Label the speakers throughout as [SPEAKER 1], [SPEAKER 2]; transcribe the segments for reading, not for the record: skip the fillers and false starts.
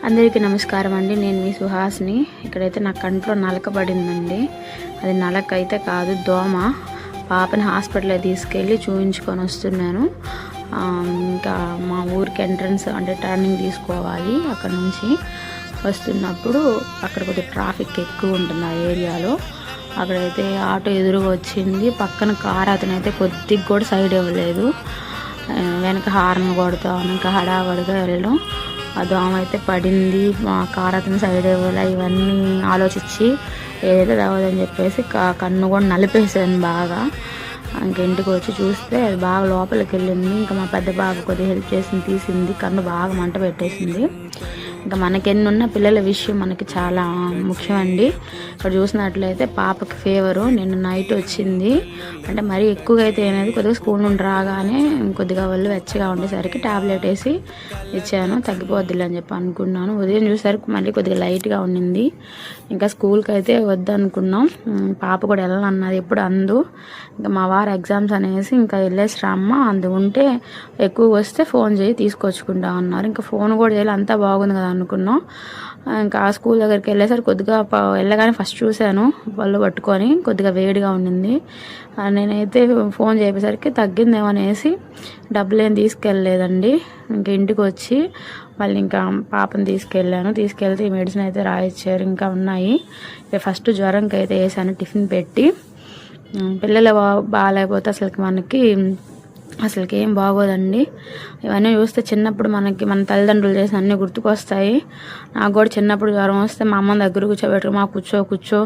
[SPEAKER 1] అందరికీ నమస్కారం అండి. నేను మీ సుహాస్ని. ఇక్కడైతే నా కంట్లో నలక పడిందండి. అది నలక అయితే కాదు, దోమ. పాపని హాస్పిటల్కి తీసుకెళ్ళి చూపించుకొని వస్తున్నాను. ఇంకా మా ఊరికి ఎంట్రన్స్ అంటే టర్నింగ్ తీసుకోవాలి. అక్కడ నుంచి వస్తున్నప్పుడు అక్కడ కొద్దిగా ట్రాఫిక్ ఎక్కువ ఉంటుంది ఆ ఏరియాలో. అక్కడైతే ఆటో ఎదురుగా వచ్చింది. పక్కన కార్ అతనైతే కొద్దిగా కూడా సైడ్ ఇవ్వలేదు. వెనక హార్న్ కొడతాను, ఇంకా హడావడిగా వెళ్ళడం. ఆ దోమ అయితే పడింది. మా కార్ అతను సైడ్ ఇవ్వాలి. ఇవన్నీ ఆలోచించి ఏదైతే రావద్దని చెప్పేసి కన్ను కూడా నలిపేసాను బాగా. ఇంటికి వచ్చి చూస్తే అది బాగా లోపలికి వెళ్ళింది. ఇంకా మా పెద్ద బాబు కొద్దిగా హెల్ప్ చేసింది, తీసింది. కన్ను బాగా మంట పెట్టేసింది. ఇంకా మనకెన్ని ఉన్న పిల్లల విషయం మనకి చాలా ముఖ్యం అండి. ఇక్కడ చూసినట్లయితే పాపకి ఫీవరు నిన్న నైట్ వచ్చింది. అంటే మరీ ఎక్కువగా అయితే ఏనేది, కొద్దిగా స్కూల్ నుండి రాగానే కొద్దిగా ఒళ్ళు వెచ్చగా ఉండేసరికి టాబ్లెట్ వేసి ఇచ్చాను, తగ్గిపోద్దిలే అని చెప్పి అనుకున్నాను. ఉదయం చూసేసరికి మళ్ళీ కొద్దిగా లైట్గా ఉండింది. ఇంకా స్కూల్కి అయితే వద్దనుకున్నాం. పాప కూడా వెళ్ళాలన్నది, ఎప్పుడు అందు. ఇంకా మా వారు ఎగ్జామ్స్ అనేసి ఇంకా వెళ్ళేసి రమ్మ, అందు ఉంటే ఎక్కువ వస్తే ఫోన్ చేయి తీసుకొచ్చుకుంటా అన్నారు. ఇంకా ఫోన్ కూడా చేయాలి, అంతా బాగుంది కదా అనుకున్నాం. ఇంకా ఆ స్కూల్ దగ్గరికి వెళ్ళేసరికి కొద్దిగా వెళ్ళగానే ఫస్ట్ చూశాను పళ్ళు పట్టుకొని, కొద్దిగా వేడిగా ఉండింది. నేనైతే ఫోన్ చేసేసరికి తగ్గిందేమో అనేసి డబ్బులు ఏం తీసుకెళ్ళలేదండి. ఇంక ఇంటికి వచ్చి మళ్ళీ ఇంకా పాపని తీసుకెళ్తే ఈ మెడిసిన్ అయితే రాయిచ్చారు. ఇంకా ఉన్నాయి. ఫస్ట్ జ్వరంకి అయితే వేసాను టిఫిన్ పెట్టి. పిల్లలు బాగాలేకపోతే అసలుకి ఏం బాగోదండి. ఇవన్నీ చూస్తే చిన్నప్పుడు మన తల్లిదండ్రులు చేసిన అన్నీ గుర్తుకొస్తాయి. నాకు కూడా చిన్నప్పుడు జ్వరం వస్తే మా అమ్మ దగ్గర కూర్చోబెట్టరు, మా కూర్చో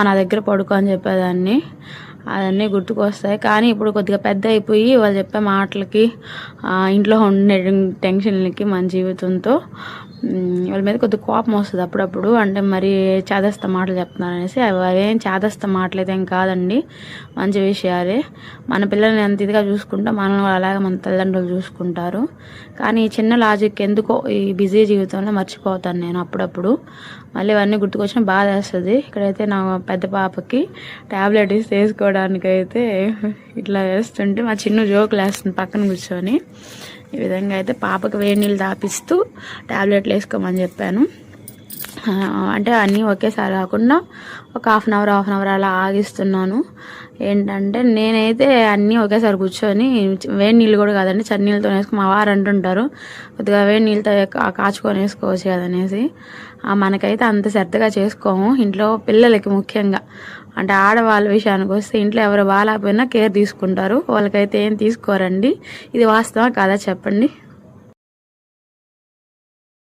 [SPEAKER 1] నా దగ్గర పడుకో అని చెప్పేదాన్ని. అవన్నీ గుర్తుకొస్తాయి. కానీ ఇప్పుడు కొద్దిగా పెద్ద అయిపోయి వాళ్ళు చెప్పే మాటలకి, ఇంట్లో ఉండే టెన్షన్లకి, మన జీవితంతో వాళ్ళ మీద కొద్దిగా కోపం వస్తుంది అప్పుడప్పుడు. అంటే మరి చేదస్త మాటలు చెప్తున్నారు అనేసి. అవేం చేదస్త మాటలు అయితే ఏం కాదండి, మంచి విషయాలే. మన పిల్లల్ని ఎంత ఇదిగా చూసుకుంటా మనల్ని కూడా అలాగే మన తల్లిదండ్రులు చూసుకుంటారు. కానీ ఈ చిన్న లాజిక్ ఎందుకో ఈ బిజీ జీవితంలో మర్చిపోతాను నేను అప్పుడప్పుడు. మళ్ళీ ఇవన్నీ గుర్తుకొచ్చిన బాధ వేస్తుంది. ఇక్కడైతే నా పెద్ద పాపకి ట్యాబ్లెట్ వేసుకోవడానికైతే ఇట్లా వేస్తుంటే మా చిన్న జోకులు వేస్తుంది పక్కన కూర్చొని. ఈ విధంగా అయితే పాపకి వేడి నీళ్ళు తాపిస్తూ ట్యాబ్లెట్లు వేసుకోమని చెప్పాను. అంటే అన్నీ ఒకేసారి కాకుండా ఒక హాఫ్ అన్ అవర్ అలా ఆగిస్తున్నాను. ఏంటంటే నేనైతే అన్నీ ఒకేసారి కూర్చొని, వేడి నీళ్ళు కూడా కాదండి, చన్నీళ్ళతో వేసుకుని మా వారు అంటుంటారు కొద్దిగా వేడి నీళ్ళతో కాచుకొని వేసుకోవచ్చు కదనేసి. మనకైతే అంత శ్రద్ధగా చేసుకోము ఇంట్లో. పిల్లలకి ముఖ్యంగా అంటే ఆడవాళ్ళ విషయానికి వస్తే ఇంట్లో ఎవరు బాగాలేకపోయినా కేర్ తీసుకుంటారు, వాళ్ళకైతే ఏం తీసుకోరండి. ఇది వాస్తవం కాదా చెప్పండి?